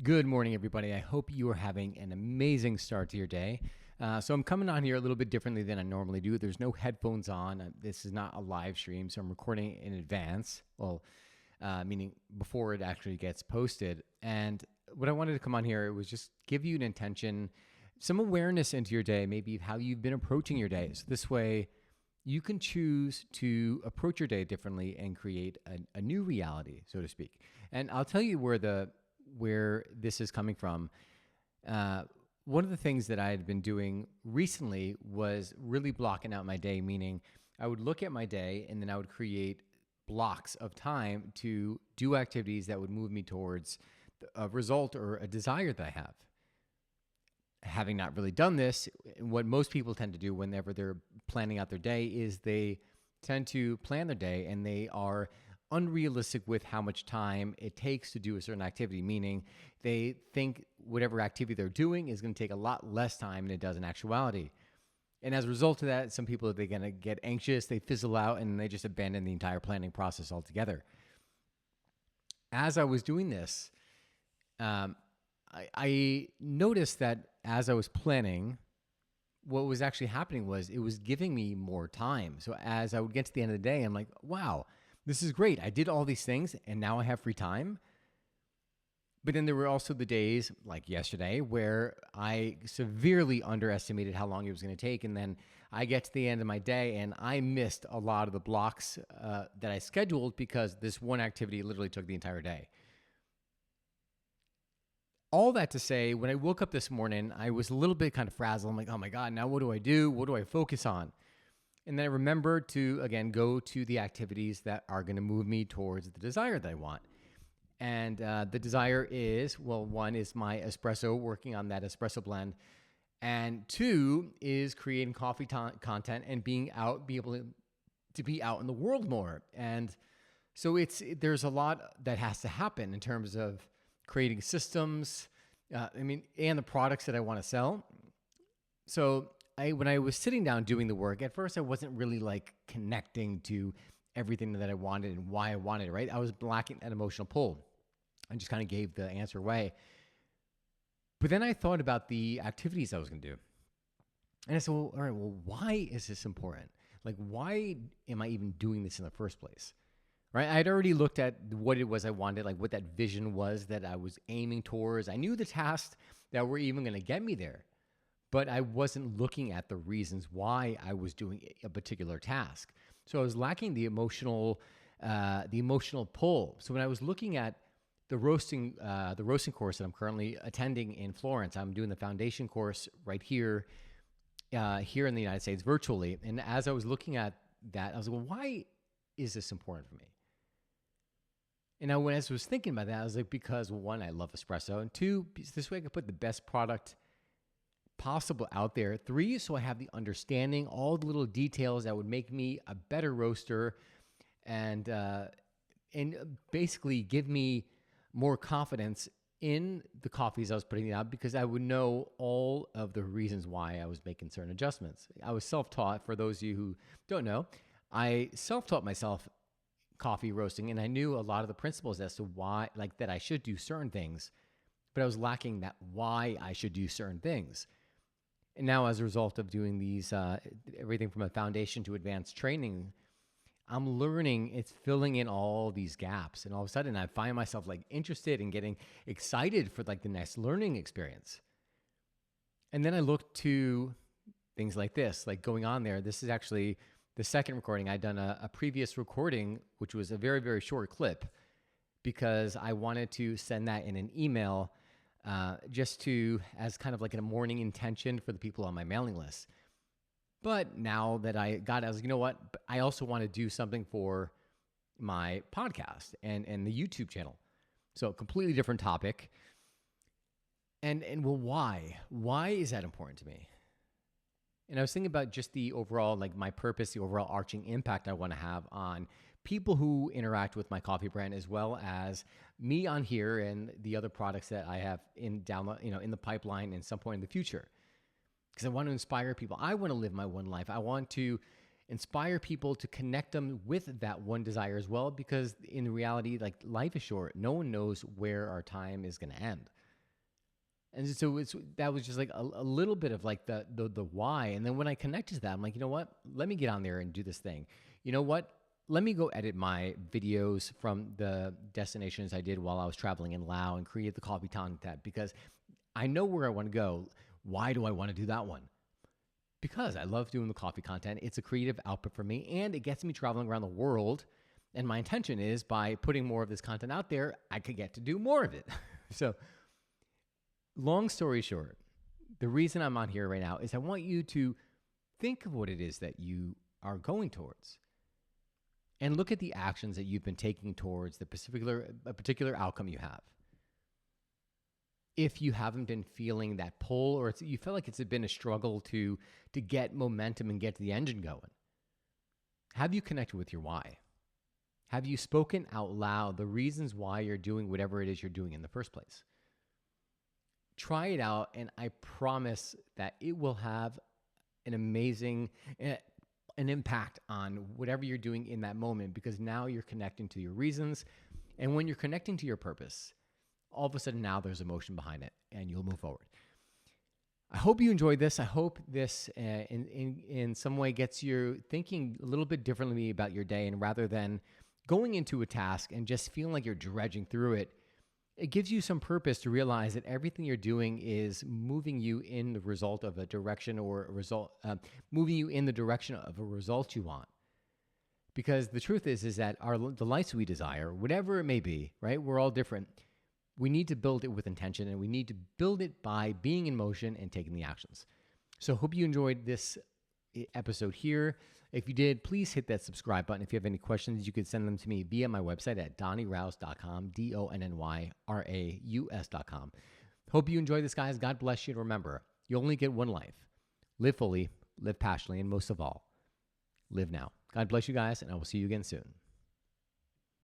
Good morning, everybody. I hope you are having an amazing start to your day. So I'm coming on here a little bit differently than I normally do. There's no headphones on. This is not a live stream, so I'm recording in advance. Meaning before it actually gets posted. And what I wanted to come on here was just give you an intention, some awareness into your day, maybe how you've been approaching your days. This way, you can choose to approach your day differently and create a new reality, so to speak. And I'll tell you where this is coming from. One of the things that I had been doing recently was really blocking out my day, meaning I would look at my day and then I would create blocks of time to do activities that would move me towards a result or a desire that I have. Having not really done this, what most people tend to do whenever they're planning out their day is they tend to plan their day and they are unrealistic with how much time it takes to do a certain activity, meaning they think whatever activity they're doing is going to take a lot less time than it does in actuality. And as a result of that, some people, they're going to get anxious, they fizzle out, and they just abandon the entire planning process altogether. As I was doing this, I noticed that as I was planning, what was actually happening was it was giving me more time. So as I would get to the end of the day, I'm like, wow, this is great. I did all these things and now I have free time. But then there were also the days like yesterday where I severely underestimated how long it was going to take. And then I get to the end of my day and I missed a lot of the blocks that I scheduled because this one activity literally took the entire day. All that to say, when I woke up this morning, I was a little bit kind of frazzled. I'm like, oh my God, now what do I do? What do I focus on? And then I remembered to, again, go to the activities that are going to move me towards the desire that I want. And the desire is, well, one is my espresso, working on that espresso blend. And two is creating coffee content and be able to be out in the world more. And so there's a lot that has to happen in terms of creating systems, and the products that I want to sell. So when I was sitting down doing the work, at first I wasn't really like connecting to everything that I wanted and why I wanted it, right? I was lacking that emotional pull. I just kind of gave the answer away. But then I thought about the activities I was going to do. And I said, well, all right, well, why is this important? Like, why am I even doing this in the first place? Right? I'd already looked at what it was I wanted, like what that vision was that I was aiming towards. I knew the tasks that were even going to get me there, but I wasn't looking at the reasons why I was doing a particular task. So I was lacking the emotional pull. So when I was looking at the roasting course that I'm currently attending in Florence, I'm doing the foundation course right here in the United States virtually. And as I was looking at that, I was like, well, why is this important for me? And now when I was thinking about that, I was like, because one, I love espresso. And two, this way I can put the best product possible out there. Three, so I have the understanding, all the little details that would make me a better roaster and basically give me more confidence in the coffees I was putting out because I would know all of the reasons why I was making certain adjustments. I was self-taught. For those of you who don't know, I self-taught myself coffee roasting, and I knew a lot of the principles as to why, like that I should do certain things, but I was lacking that why I should do certain things. And now as a result of doing these, everything from a foundation to advanced training, I'm learning, it's filling in all these gaps. And all of a sudden I find myself like interested in getting excited for like the next learning experience. And then I look to things like this, like going on there. This is actually the second recording. I'd done a previous recording, which was a very, very short clip because I wanted to send that in an email as kind of like a morning intention for the people on my mailing list. But now that I got it, I was like, you know what? I also want to do something for my podcast and the YouTube channel. So completely different topic. And well, why? Why is that important to me? And I was thinking about just the overall, like my purpose, the overall arching impact I want to have on people who interact with my coffee brand, as well as me on here and the other products that I have in the pipeline in some point in the future. Because I want to inspire people. I want to live my one life. I want to inspire people to connect them with that one desire as well, because in reality, like life is short. No one knows where our time is going to end. And so that was just like a little bit of like the why. And then when I connected to that, I'm like, you know what? Let me get on there and do this thing. You know what? Let me go edit my videos from the destinations I did while I was traveling in Laos and create the coffee content because I know where I want to go. Why do I want to do that one? Because I love doing the coffee content. It's a creative output for me and it gets me traveling around the world. And my intention is by putting more of this content out there, I could get to do more of it. So, long story short, the reason I'm on here right now is I want you to think of what it is that you are going towards and look at the actions that you've been taking towards a particular outcome you have. If you haven't been feeling that pull or you feel like it's been a struggle to get momentum and get the engine going, have you connected with your why? Have you spoken out loud the reasons why you're doing whatever it is you're doing in the first place? Try it out, and I promise that it will have an amazing an impact on whatever you're doing in that moment because now you're connecting to your reasons. And when you're connecting to your purpose, all of a sudden now there's emotion behind it and you'll move forward. I hope you enjoyed this. I hope this in some way gets you thinking a little bit differently about your day, and rather than going into a task and just feeling like you're dredging through it, it gives you some purpose to realize that everything you're doing is moving you in the result of a direction or a result, moving you in the direction of a result you want. Because the truth is that the lives we desire, whatever it may be, right? We're all different. We need to build it with intention, and we need to build it by being in motion and taking the actions. So hope you enjoyed this episode here. If you did, please hit that subscribe button. If you have any questions, you can send them to me via my website at donnyraus.com, DONNYRAUS.com. Hope you enjoyed this, guys. God bless you. And remember, you only get one life. Live fully, live passionately, and most of all, live now. God bless you guys, and I will see you again soon.